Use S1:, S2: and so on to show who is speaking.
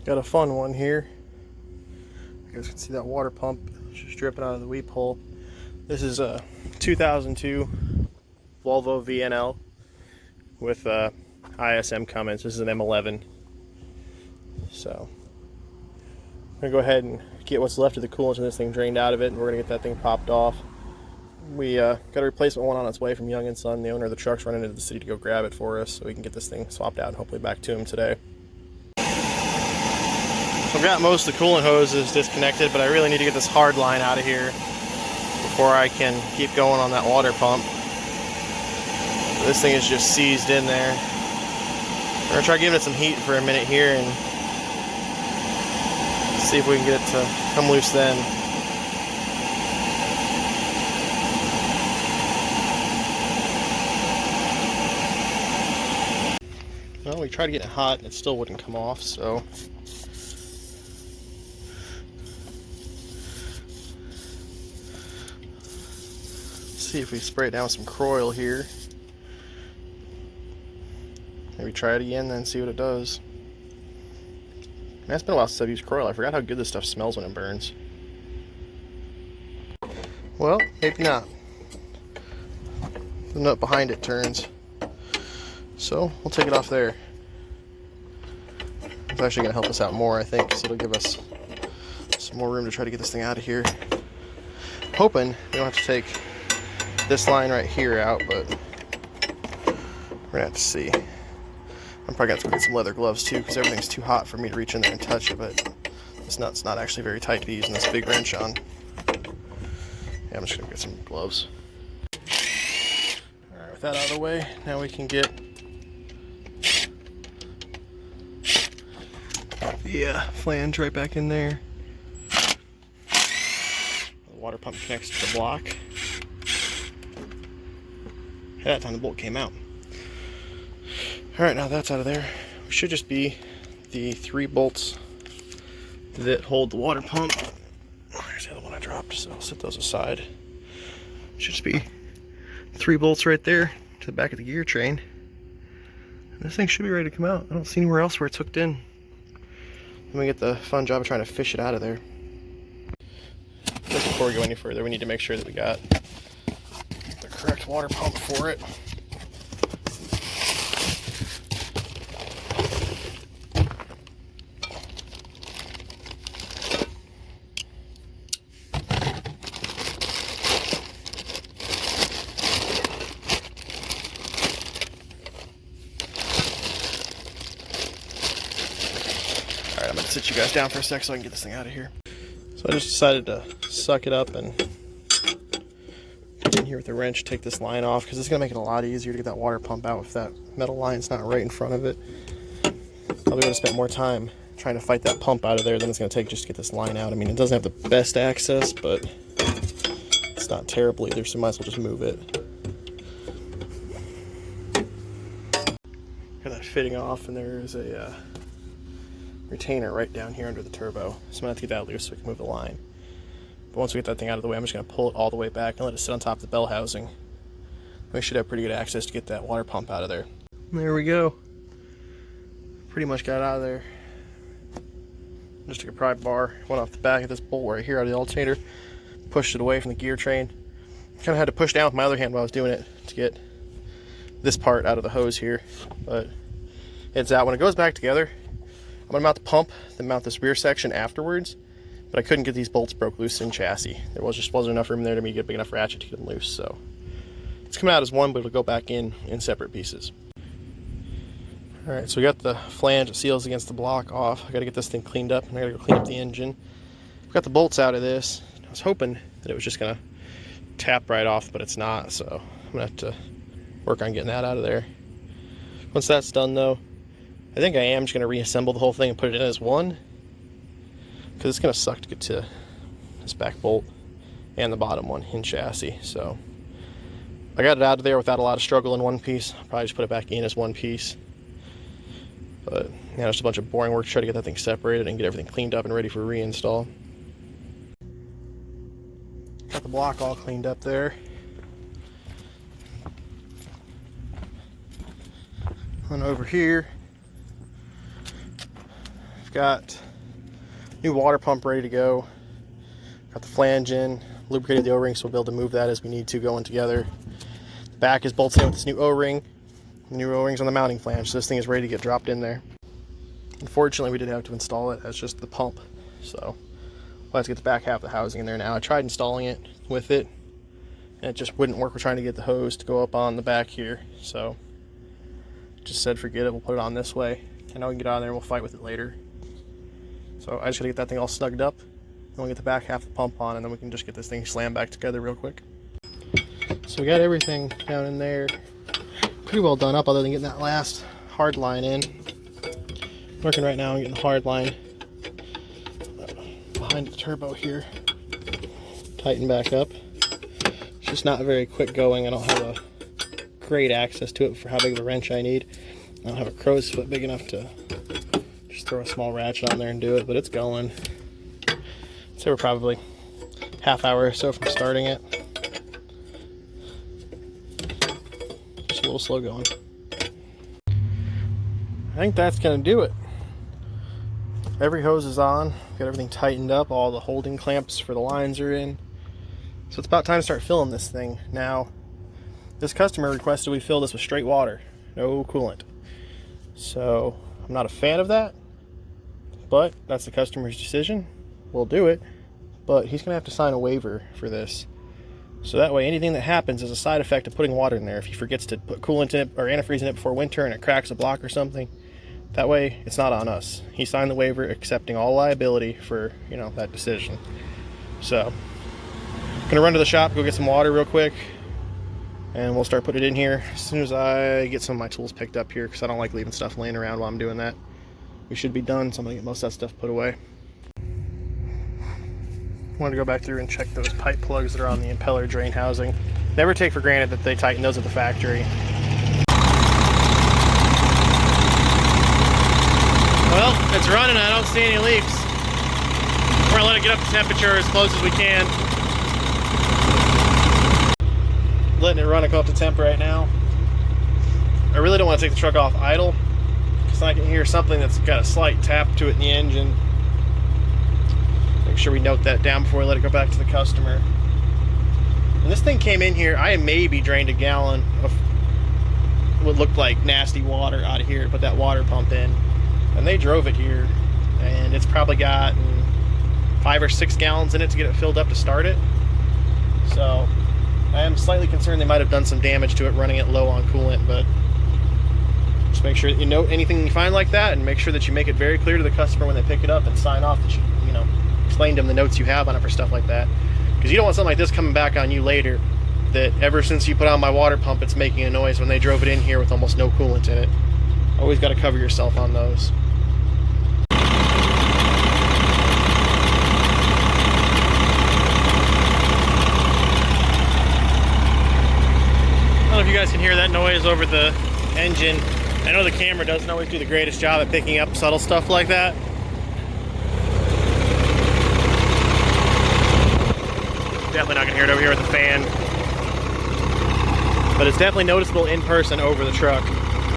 S1: Got a fun one here. You guys can see that water pump just dripping out of the weep hole. This is a 2002 Volvo VNL with ISM cummins. This is an M11. So I'm gonna go ahead and get what's left of the coolant in this thing drained out of it, and we're gonna get that thing popped off. We got a replacement one on its way from Young & Son. The owner of the truck's running into the city to go grab it for us so we can get this thing swapped out and hopefully back to him today. So I've got most of the coolant hoses disconnected, but I really need to get this hard line out of here before I can keep going on that water pump. This thing is just seized in there. We're gonna try giving it some heat for a minute here and see if we can get it to come loose then. Well, we tried to get it hot and it still wouldn't come off, so see if we spray it down with some Croil here. Maybe try it again, then see what it does. Man, it's been a while since I've used Croil. I forgot how good this stuff smells when it burns. Well, maybe not. The nut behind it turns. So we'll take it off there. It's actually going to help us out more, I think, because it'll give us some more room to try to get this thing out of here. Hoping we don't have to take this line right here out, but we're going to have to see. I'm probably going to have to get some leather gloves too, because everything's too hot for me to reach in there and touch it, but this nut's not actually very tight to be using this big wrench on. Yeah, I'm just going to get some gloves. Alright, with that out of the way, now we can get the flange right back in there. The water pump connects to the block. That time the bolt came out. Alright, now that's out of there. We should just be the 3 bolts that hold the water pump. There's the other one I dropped, so I'll set those aside. Should just be 3 bolts right there to the back of the gear train. And this thing should be ready to come out. I don't see anywhere else where it's hooked in. Then we get the fun job of trying to fish it out of there. Just before we go any further, we need to make sure that we got the correct water pump for it. Alright, I'm going to sit you guys down for a sec so I can get this thing out of here. So I just decided to suck it up and get in here with the wrench, take this line off, because it's going to make it a lot easier to get that water pump out if that metal line's not right in front of it. I'll be able to spend more time trying to fight that pump out of there than it's going to take just to get this line out. I mean, it doesn't have the best access, but it's not terrible either, so might as well just move it. Got that fitting off, and there's a retainer right down here under the turbo. So I'm going to have to get that loose so we can move the line. But once we get that thing out of the way, I'm just going to pull it all the way back and let it sit on top of the bell housing. We should have pretty good access to get that water pump out of there. There we go. Pretty much got it out of there. Just took a pry bar, went off the back of this bolt right here out of the alternator, pushed it away from the gear train. Kind of had to push down with my other hand while I was doing it to get this part out of the hose here. But it's out. When it goes back together, I'm going to mount the pump, then mount this rear section afterwards, but I couldn't get these bolts broke loose in chassis. There just wasn't enough room there to me to get a big enough ratchet to get them loose, so it's coming out as one, but it'll go back in separate pieces. Alright, so we got the flange that seals against the block off. I got to get this thing cleaned up, and I got to go clean up the engine. We got the bolts out of this. I was hoping that it was just going to tap right off, but it's not, so I'm going to have to work on getting that out of there. Once that's done, though, I think I am just going to reassemble the whole thing and put it in as one, because it's going to suck to get to this back bolt and the bottom one in chassis. So I got it out of there without a lot of struggle in one piece. I'll probably just put it back in as one piece. But yeah, just a bunch of boring work to try to get that thing separated and get everything cleaned up and ready for reinstall. Got the block all cleaned up there. And over here, I've got new water pump ready to go. Got the flange in, lubricated the O-ring, so we'll be able to move that as we need to going together. The back is bolted in with this new O-ring. The new O-ring's on the mounting flange, so this thing is ready to get dropped in there. Unfortunately, we did have to install it as just the pump, so we'll have to get the back half of the housing in there now. I tried installing it with it, and it just wouldn't work. We're trying to get the hose to go up on the back here, so just said forget it, we'll put it on this way. I know we can get out of there and we'll fight with it later. So I just gotta get that thing all snugged up, then we'll get the back half of the pump on, and then we can just get this thing slammed back together real quick. So we got everything down in there pretty well done up, other than getting that last hard line in. Working right now on getting the hard line behind the turbo here tighten back up. It's just not very quick going. I don't have a great access to it for how big of a wrench I need. I don't have a crow's foot big enough to just throw a small ratchet on there and do it, but it's going. So we're probably half hour or so from starting it. Just a little slow going. I think that's gonna do it. Every hose is on, got everything tightened up, all the holding clamps for the lines are in. So it's about time to start filling this thing. Now, this customer requested we fill this with straight water, no coolant. So I'm not a fan of that, but that's the customer's decision. We'll do it, but he's gonna have to sign a waiver for this. So that way anything that happens is a side effect of putting water in there. If he forgets to put coolant in it or antifreeze in it before winter and it cracks a block or something, that way it's not on us. He signed the waiver accepting all liability for, you know, that decision. So I'm gonna run to the shop, go get some water real quick, and we'll start putting it in here as soon as I get some of my tools picked up here, because I don't like leaving stuff laying around while I'm doing that. We should be done, so I'm gonna get most of that stuff put away. I wanted to go back through and check those pipe plugs that are on the impeller drain housing. Never take for granted that they tighten those at the factory. Well, it's running, I don't see any leaks. We're gonna let it get up to temperature as close as we can. Letting it run and go up to temp right now. I really don't want to take the truck off idle, because I can hear something that's got a slight tap to it in the engine. Make sure we note that down before we let it go back to the customer. When this thing came in here, I maybe drained a gallon of what looked like nasty water out of here to put that water pump in. And they drove it here, and it's probably got 5 or 6 gallons in it to get it filled up to start it. So I am slightly concerned they might have done some damage to it running it low on coolant, but just make sure that you note anything you find like that, and make sure that you make it very clear to the customer when they pick it up and sign off that you know, explain to them the notes you have on it for stuff like that. Because you don't want something like this coming back on you later, that ever since you put on my water pump it's making a noise when they drove it in here with almost no coolant in it. Always got to cover yourself on those. I don't know if you guys can hear that noise over the engine. I know the camera doesn't always do the greatest job at picking up subtle stuff like that. Definitely not gonna hear it over here with the fan. But it's definitely noticeable in person over the truck.